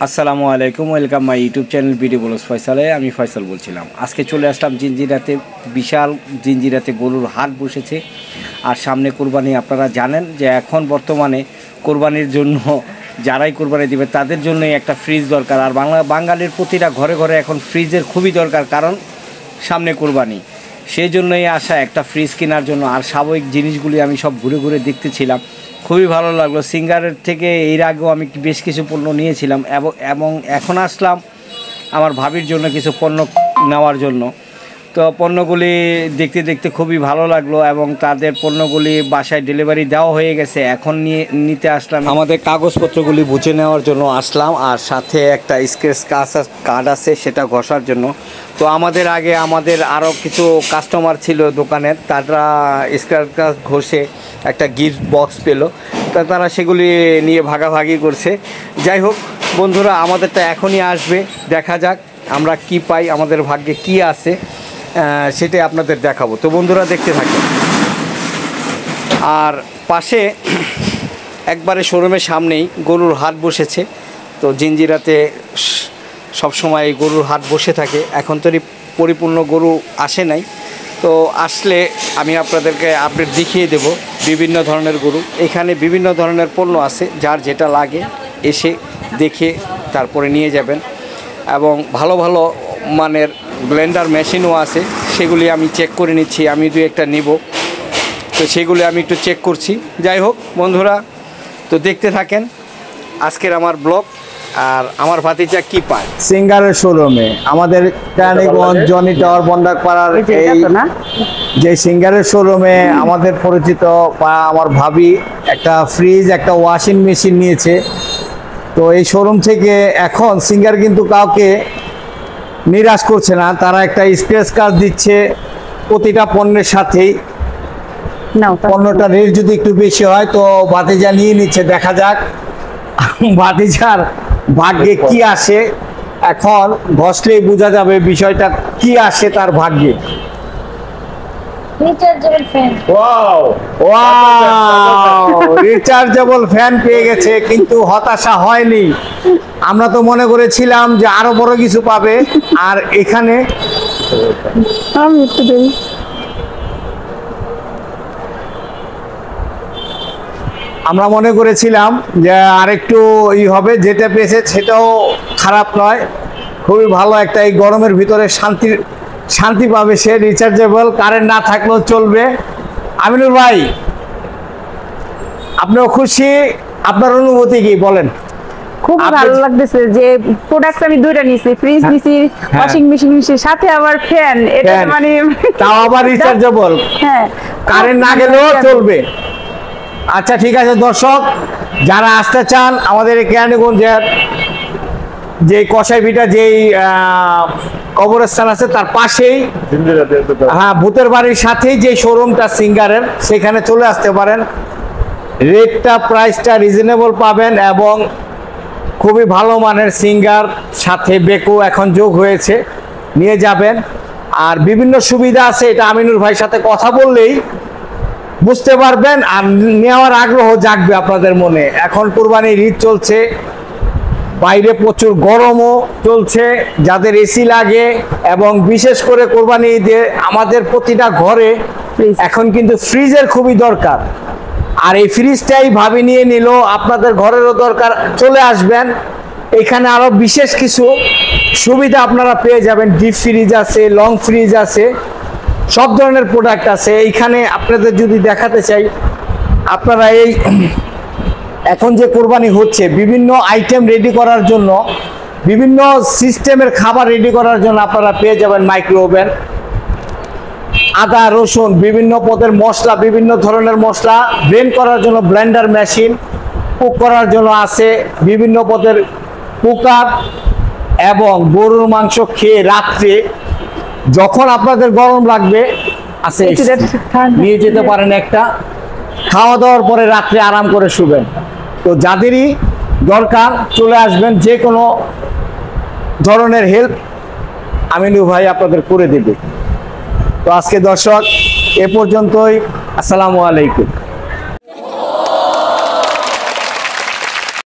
আসসালামু আলাইকুম, welcome my YouTube channel BD vlogs ফয়সালে। আমি ফয়সাল বলছিলাম। আজকে চলে আসলাম জিঞ্জিরাতে। বিশাল জিঞ্জিরাতে গরুর হাট বসেছে আর সামনে কোরবানি। আপনারা জানেন যে এখন বর্তমানে কোরবানির জন্য যারাই কোরবানি দেবে তাদের জন্যই একটা ফ্রিজ দরকার। আর বাঙালির প্রতিটা ঘরে ঘরে এখন ফ্রিজের খুবই দরকার, কারণ সামনে কোরবানি। সেই জন্যই আসা একটা ফ্রিজ কেনার জন্য। আর স্বাভাবিক জিনিসগুলি আমি সব ঘুরে ঘুরে দেখতেছিলাম, খুবই ভালো লাগলো। সিঙ্গারের থেকে এর আগেও আমি বেশ কিছু পণ্য নিয়েছিলাম এবং এখন আসলাম আমার ভাবির জন্য কিছু পণ্য নেওয়ার জন্য। তো পণ্যগুলি দেখতে দেখতে খুবই ভালো লাগলো এবং তাদের পণ্যগুলি বাসায় ডেলিভারি দেওয়া হয়ে গেছে। এখন নিতে আসলাম, আমাদের কাগজপত্রগুলি বুঝে নেওয়ার জন্য আসলাম। আর সাথে একটা স্ক্র্যাচ কার্ড আছে, সেটা ঘষার জন্য। তো আমাদের আগে আরও কিছু কাস্টমার ছিল দোকানের, তারা স্ক্র্যাচ কার্ড ঘষে একটা গিফট বক্স পেল, তা তারা সেগুলি নিয়ে ভাগাভাগি করছে। যাই হোক বন্ধুরা, আমাদেরটা এখনই আসবে, দেখা যাক আমরা কি পাই, আমাদের ভাগ্যে কি আছে সেটাই আপনাদের দেখাবো। তো বন্ধুরা দেখতে থাকেন। আর পাশে একবারে শোরুমের সামনেই গরুর হাট বসেছে। তো জিঞ্জিরাতে সবসময় গরুর হাট বসে থাকে। এখন তো পরিপূর্ণ গরু আসে নাই, তো আসলে আমি আপনাদেরকে আপডেট দেখিয়ে দেব বিভিন্ন ধরনের গরু। এখানে বিভিন্ন ধরনের পণ্য আছে, যার যেটা লাগে এসে দেখে তারপরে নিয়ে যাবেন। এবং ভালো ভালো মানের ব্লেন্ডার মেশিনও আছে, সেগুলি আমি চেক করে নিচ্ছি। আমি দু একটা নেব, তো সেগুলি আমি একটু চেক করছি। যাই হোক বন্ধুরা, তো দেখতে থাকেন আজকের আমার ব্লগ। আর আমার ভাতিজা কি পায় সিঙ্গারের শোরুমে, আমাদের কেরানীগঞ্জ জনি টাওয়ার বন্ডাকপাড়ার যে সিঙ্গারের শোরুমে আমাদের পরিচিত বা আমার ভাবি একটা ফ্রিজ, একটা ওয়াশিং মেশিন নিয়েছে। তো এই শোরুম থেকে এখন সিঙ্গার কিন্তু কাউকে নিরাশ করছে না, তারা একটা স্ক্র্যাচ কার্ড দিচ্ছে প্রতিটা পণ্যের সাথেই। পণ্যটা রেট যদি একটু বেশি হয় তো ভাতিজা নিয়ে নিচ্ছে। দেখা যাক ভাতিজার ভাগ্যে কি আসে, এখন ঘষলেই বোঝা যাবে বিষয়টা কি আসে তার ভাগ্যে। রিচার্জেবল ফ্যান পেয়ে গেছে, কিন্তু হতাশা হয়নি। আমরা তো মনে করেছিলাম যে আরো বড় কিছু পাবে। আর এখানে আমরা মনে করেছিলাম যে আরেকটু হবে, যেটা পেয়েছে সেটাও খারাপ নয়, খুবই ভালো একটা। এই গরমের ভিতরে শান্তি পাবে সে। রিচার্জেবল, কারেন্ট না থাকলেও চলবে। আমিনুর ভাই, আপনিও খুশি? আপনার অনুভূতি কি বলেন? খুব ভালো লাগতেছে যে প্রোডাক্টস আমি দুইটা নিছি, ফ্রিজ নিছি, ওয়াশিং মেশিন নিছি, সাথে আবার ফ্যান। এটা মানে তাও আবার রিচার্জেবল, হ্যাঁ, কারেন্ট না গেলেও চলবে। আচ্ছা ঠিক আছে দর্শক, যারা আসতে চান আমাদের এই কেরানীগঞ্জের যে কসাইভিটা যেই কবরস্থান আছে তার পাশেই, হ্যাঁ, ভূতের বাড়ির সাথেই যে শোরুমটা সিঙ্গারের, সেখানে চলে আসতে পারেন। রেটটা প্রাইসটা রিজনেবল পাবেন এবং খুবই ভালো মানের সিঙ্গার, সাথে বেকু এখন যোগ হয়েছে, নিয়ে যাবেন। আর বিভিন্ন সুবিধা আছে, এটা আমিনুর ভাইয়ের সাথে কথা বললেই বুঝতে পারবেন আর নেওয়ার আগ্রহ জাগবে আপনাদের মনে। এখন কুরবানির ঈদ চলছে, বাইরে প্রচুর গরমও চলছে, যাদের এসি লাগে, এবং বিশেষ করে কুরবানি ঈদে আমাদের প্রতিটা ঘরে এখন কিন্তু ফ্রিজের খুবই দরকার। আর এই ফ্রিজটাই ভাবি নিয়ে নিল, আপনাদের ঘরেরও দরকার, চলে আসবেন। এখানে আরো বিশেষ কিছু সুবিধা আপনারা পেয়ে যাবেন। ডিপ ফ্রিজ আছে, লং ফ্রিজ আছে, সব ধরনের প্রোডাক্ট আছে এইখানে। আপনাদের যদি দেখাতে চাই, আপনারা এই এখন যে কোরবানি হচ্ছে, বিভিন্ন আইটেম রেডি করার জন্য, বিভিন্ন সিস্টেমের খাবার রেডি করার জন্য আপনারা পেয়ে যাবেন মাইক্রো ওভেন, আদা রসুন, বিভিন্ন পদের মশলা, বিভিন্ন ধরনের মশলা ব্লেন্ড করার জন্য ব্লেন্ডার মেশিন, কুক করার জন্য আছে বিভিন্ন পদের কুকার, এবং গরুর মাংস খেয়ে রাত্রে যখন আপনাদের গরম লাগবে আছে নিয়ে যেতে পারেন একটা, খাওয়া দাওয়ার পরে রাত্রে আরাম করে শুবেন। তো যাদেরই দরকার চলে আসবেন, যে কোনো ধরনের হেল্প আমিনু ভাই আপনাদের করে দেবে। তো আজকে দর্শক এ পর্যন্তই, আসসালামু আলাইকুম।